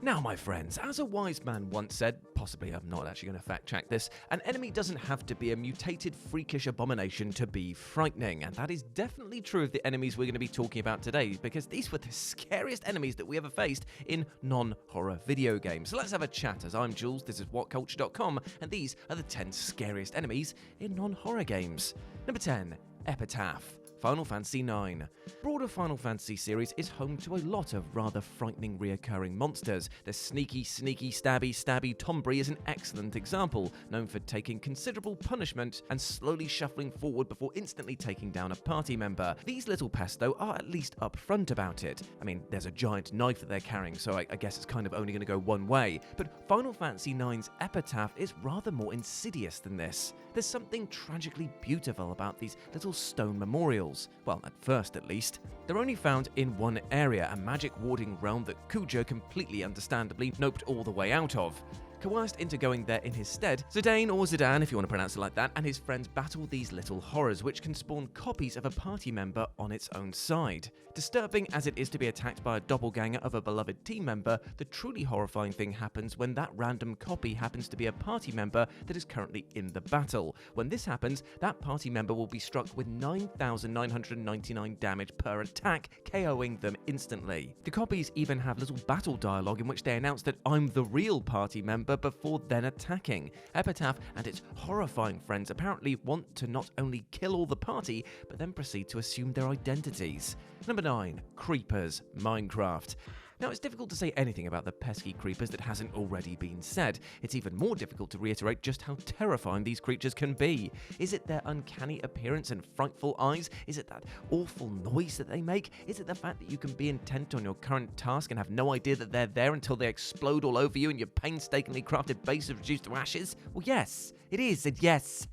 Now, my friends, as a wise man once said, possibly I'm not actually going to fact check this, an enemy doesn't have to be a mutated, freakish abomination to be frightening, and that is definitely true of the enemies we're going to be talking about today, because these were the scariest enemies that we ever faced in non-horror video games. So let's have a chat, as I'm Jules, this is WhatCulture.com, and these are the 10 scariest enemies in non-horror games. Number 10, Epitaph. Final Fantasy IX. Broader Final Fantasy series is home to a lot of rather frightening reoccurring monsters. The sneaky, stabby Tombury is an excellent example, known for taking considerable punishment and slowly shuffling forward before instantly taking down a party member. These little pests, though, are at least upfront about it. I mean, there's a giant knife that they're carrying, so I guess it's kind of only going to go one way. But Final Fantasy IX's Epitaph is rather more insidious than this. There's something tragically beautiful about these little stone memorials. Well, at first at least. They're only found in one area, a magic warding realm that Kuja completely understandably noped all the way out of. Coerced into going there in his stead, Zidane, or Zidane if you want to pronounce it like that, and his friends battle these little horrors which can spawn copies of a party member on its own side. Disturbing as it is to be attacked by a doppelganger of a beloved team member, the truly horrifying thing happens when that random copy happens to be a party member that is currently in the battle. When this happens, that party member will be struck with 9,999 damage per attack, KOing them instantly. The copies even have little battle dialogue in which they announce that I'm the real party member before then attacking. Epitaph and its horrifying friends apparently want to not only kill all the party, but then proceed to assume their identities. Number 9. Creepers, Minecraft. Now, it's difficult to say anything about the pesky creepers that hasn't already been said. It's even more difficult to reiterate just how terrifying these creatures can be. Is it their uncanny appearance and frightful eyes? Is it that awful noise that they make? Is it the fact that you can be intent on your current task and have no idea that they're there until they explode all over you and your painstakingly crafted base is reduced to ashes? Well, yes, it is, and yes,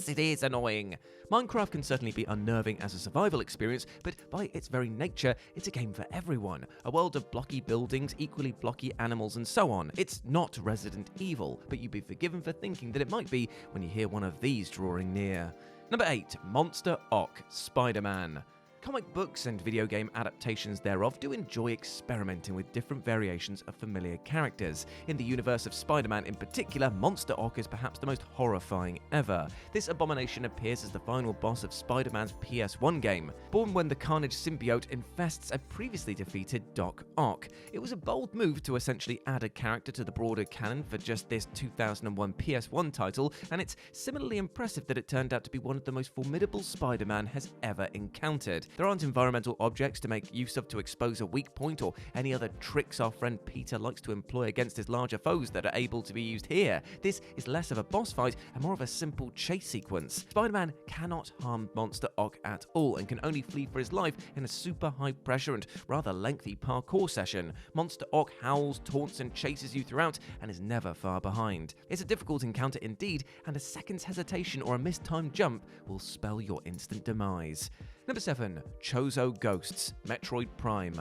it is annoying. Minecraft can certainly be unnerving as a survival experience, but by its very nature, it's a game for everyone. A world of blocky buildings, equally blocky animals, and so on. It's not Resident Evil, but you'd be forgiven for thinking that it might be when you hear one of these drawing near. Number 8. Monster Ock, Spider-Man. Comic books and video game adaptations thereof do enjoy experimenting with different variations of familiar characters. In the universe of Spider-Man in particular, Monster Ock is perhaps the most horrifying ever. This abomination appears as the final boss of Spider-Man's PS1 game. Born when the Carnage symbiote infests a previously defeated Doc Ock, it was a bold move to essentially add a character to the broader canon for just this 2001 PS1 title, and it's similarly impressive that it turned out to be one of the most formidable Spider-Man has ever encountered. There aren't environmental objects to make use of to expose a weak point or any other tricks our friend Peter likes to employ against his larger foes that are able to be used here. This is less of a boss fight and more of a simple chase sequence. Spider-Man cannot harm Monster Ock at all and can only flee for his life in a super high pressure and rather lengthy parkour session. Monster Ock howls, taunts and chases you throughout and is never far behind. It's a difficult encounter indeed, and a second's hesitation or a mistimed jump will spell your instant demise. Number 7. Chozo Ghosts, Metroid Prime.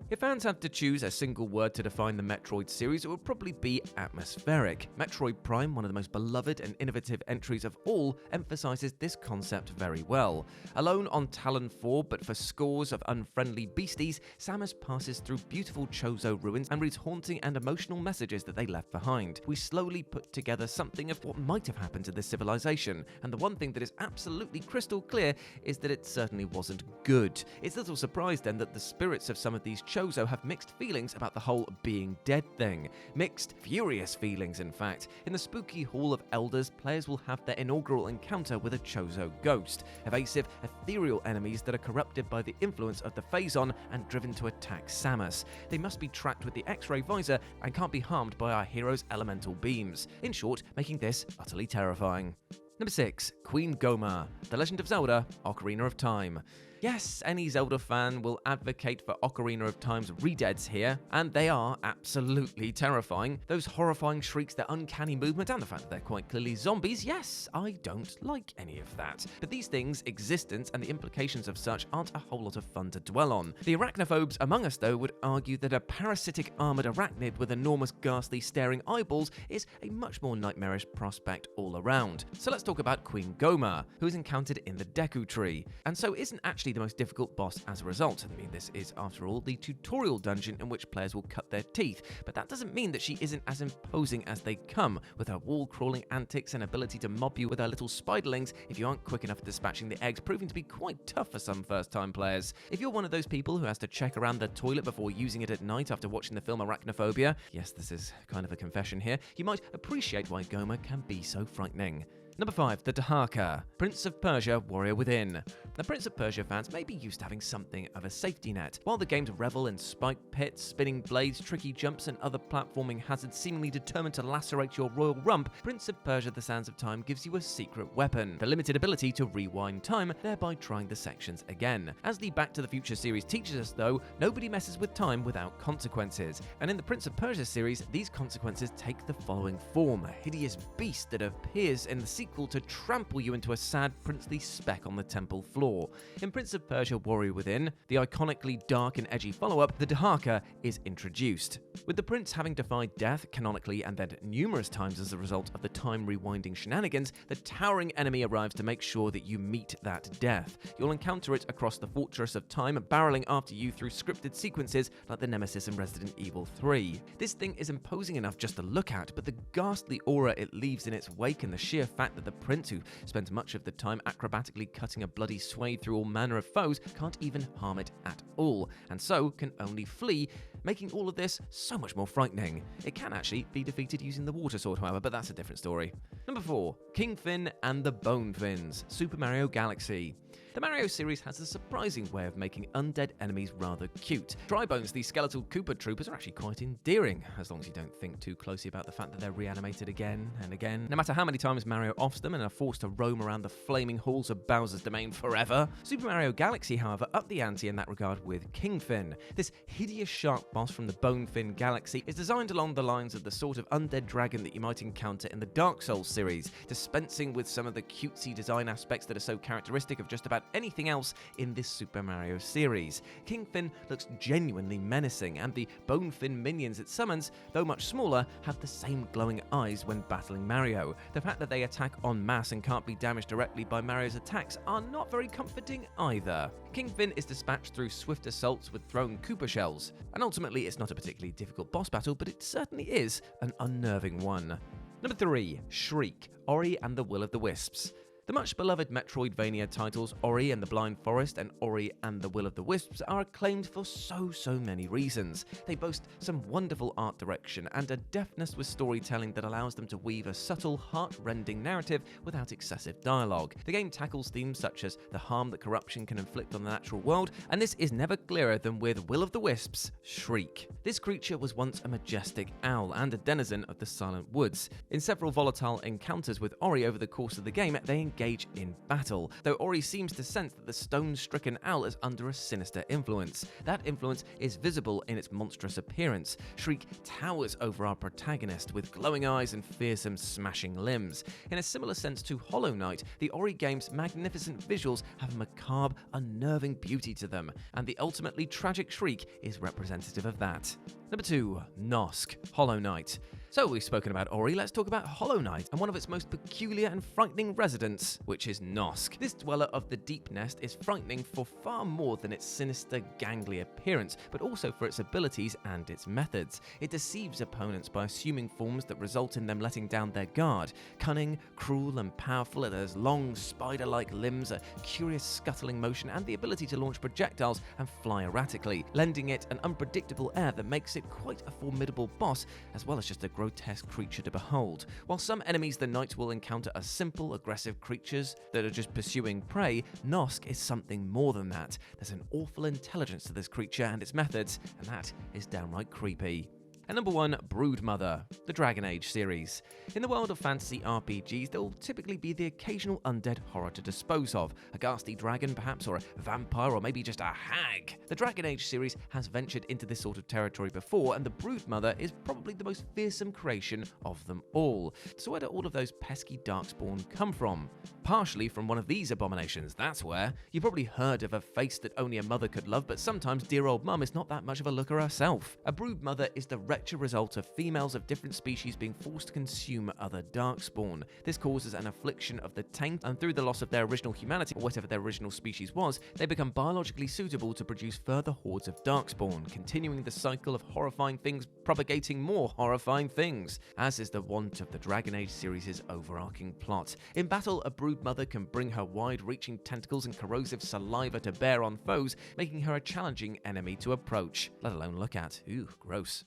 If fans had to choose a single word to define the Metroid series, it would probably be atmospheric. Metroid Prime, one of the most beloved and innovative entries of all, emphasizes this concept very well. Alone on Talon 4, but for scores of unfriendly beasties, Samus passes through beautiful Chozo ruins and reads haunting and emotional messages that they left behind. We slowly put together something of what might have happened to this civilization, and the one thing that is absolutely crystal clear is that it certainly wasn't good. It's little surprise then that the spirits of some of these Chozo have mixed feelings about the whole being dead thing. Mixed, furious feelings, in fact. In the spooky Hall of Elders, players will have their inaugural encounter with a Chozo ghost. Evasive, ethereal enemies that are corrupted by the influence of the Phazon and driven to attack Samus. They must be tracked with the X-ray visor and can't be harmed by our hero's elemental beams. In short, making this utterly terrifying. Number 6. Queen Gohma, The Legend of Zelda, Ocarina of Time. Yes, any Zelda fan will advocate for Ocarina of Time's redeads here, and they are absolutely terrifying. Those horrifying shrieks, their uncanny movement, and the fact that they're quite clearly zombies, yes, I don't like any of that. But these things' existence and the implications of such aren't a whole lot of fun to dwell on. The arachnophobes among us, though, would argue that a parasitic armoured arachnid with enormous ghastly staring eyeballs is a much more nightmarish prospect all around. So let's talk about Queen Gohma, who is encountered in the Deku Tree, and so isn't actually actually the most difficult boss as a result. I mean, this is, after all, the tutorial dungeon in which players will cut their teeth, but that doesn't mean that she isn't as imposing as they come, with her wall-crawling antics and ability to mob you with her little spiderlings if you aren't quick enough at dispatching the eggs, proving to be quite tough for some first-time players. If you're one of those people who has to check around the toilet before using it at night after watching the film Arachnophobia, yes, this is kind of a confession here, you might appreciate why Gohma can be so frightening. Number 5, the Dahaka, Prince of Persia, Warrior Within. The Prince of Persia fans may be used to having something of a safety net. While the games revel in spike pits, spinning blades, tricky jumps, and other platforming hazards seemingly determined to lacerate your royal rump, Prince of Persia The Sands of Time gives you a secret weapon, the limited ability to rewind time, thereby trying the sections again. As the Back to the Future series teaches us, though, nobody messes with time without consequences. And in the Prince of Persia series, these consequences take the following form: a hideous beast that appears in the sequel to trample you into a sad princely speck on the temple floor. In Prince of Persia Warrior Within, the iconically dark and edgy follow-up, the Dahaka is introduced. With the prince having defied death canonically and then numerous times as a result of the time-rewinding shenanigans, the towering enemy arrives to make sure that you meet that death. You'll encounter it across the Fortress of Time, barreling after you through scripted sequences like the Nemesis in Resident Evil 3. This thing is imposing enough just to look at, but the ghastly aura it leaves in its wake and the sheer fact that the prince, who spends much of the time acrobatically cutting a bloody swathe through all manner of foes, can't even harm it at all, and so can only flee, making all of this so much more frightening. It can actually be defeated using the water sword, however, but that's a different story. Number 4, Kingfin and the Bone Fins, Super Mario Galaxy. The Mario series has a surprising way of making undead enemies rather cute. Dry Bones, the skeletal Koopa troopers, are actually quite endearing, as long as you don't think too closely about the fact that they're reanimated again and again, no matter how many times Mario offs them and are forced to roam around the flaming halls of Bowser's domain forever. Super Mario Galaxy, however, upped the ante in that regard with Kingfin. This hideous shark boss from the Bone Fin Galaxy is designed along the lines of the sort of undead dragon that you might encounter in the Dark Souls series, dispensing with some of the cutesy design aspects that are so characteristic of just about anything else in this Super Mario series. Kingfin looks genuinely menacing, and the Bonefin minions it summons, though much smaller, have the same glowing eyes when battling Mario. The fact that they attack en masse and can't be damaged directly by Mario's attacks are not very comforting either. Kingfin is dispatched through swift assaults with thrown Koopa shells, and ultimately it's not a particularly difficult boss battle, but it certainly is an unnerving one. Number 3, Shriek, Ori and the Will of the Wisps. The much-beloved Metroidvania titles Ori and the Blind Forest and Ori and the Will of the Wisps are acclaimed for so many reasons. They boast some wonderful art direction and a deftness with storytelling that allows them to weave a subtle, heart-rending narrative without excessive dialogue. The game tackles themes such as the harm that corruption can inflict on the natural world, and this is never clearer than with Will of the Wisps, Shriek. This creature was once a majestic owl and a denizen of the Silent Woods. In several volatile encounters with Ori over the course of the game, they engage in battle, though Ori seems to sense that the stone-stricken owl is under a sinister influence. That influence is visible in its monstrous appearance. Shriek towers over our protagonist with glowing eyes and fearsome smashing limbs. In a similar sense to Hollow Knight, the Ori game's magnificent visuals have a macabre, unnerving beauty to them, and the ultimately tragic Shriek is representative of that. Number 2, Nosk, Hollow Knight. So we've spoken about Ori, let's talk about Hollow Knight and one of its most peculiar and frightening residents, which is Nosk. This dweller of the Deep Nest is frightening for far more than its sinister, gangly appearance, but also for its abilities and its methods. It deceives opponents by assuming forms that result in them letting down their guard. Cunning, cruel, and powerful, it has long, spider-like limbs, a curious scuttling motion, and the ability to launch projectiles and fly erratically, lending it an unpredictable air that makes it quite a formidable boss, as well as just a grotesque creature to behold. While some enemies the knight will encounter are simple, aggressive creatures that are just pursuing prey, Nosk is something more than that. There's an awful intelligence to this creature and its methods, and that is downright creepy. And number 1, Broodmother, the Dragon Age series. In the world of fantasy RPGs, there will typically be the occasional undead horror to dispose of. A ghastly dragon, perhaps, or a vampire, or maybe just a hag. The Dragon Age series has ventured into this sort of territory before, and the Broodmother is probably the most fearsome creation of them all. So where do all of those pesky darkspawn come from? Partially from one of these abominations, that's where. You've probably heard of a face that only a mother could love, but sometimes dear old mum is not that much of a looker herself. A Broodmother is the expected result of females of different species being forced to consume other darkspawn. This causes an affliction of the taint, and through the loss of their original humanity, or whatever their original species was, they become biologically suitable to produce further hordes of darkspawn, continuing the cycle of horrifying things propagating more horrifying things, as is the want of the Dragon Age series' overarching plot. In battle, a Broodmother can bring her wide-reaching tentacles and corrosive saliva to bear on foes, making her a challenging enemy to approach, let alone look at. Ooh, gross.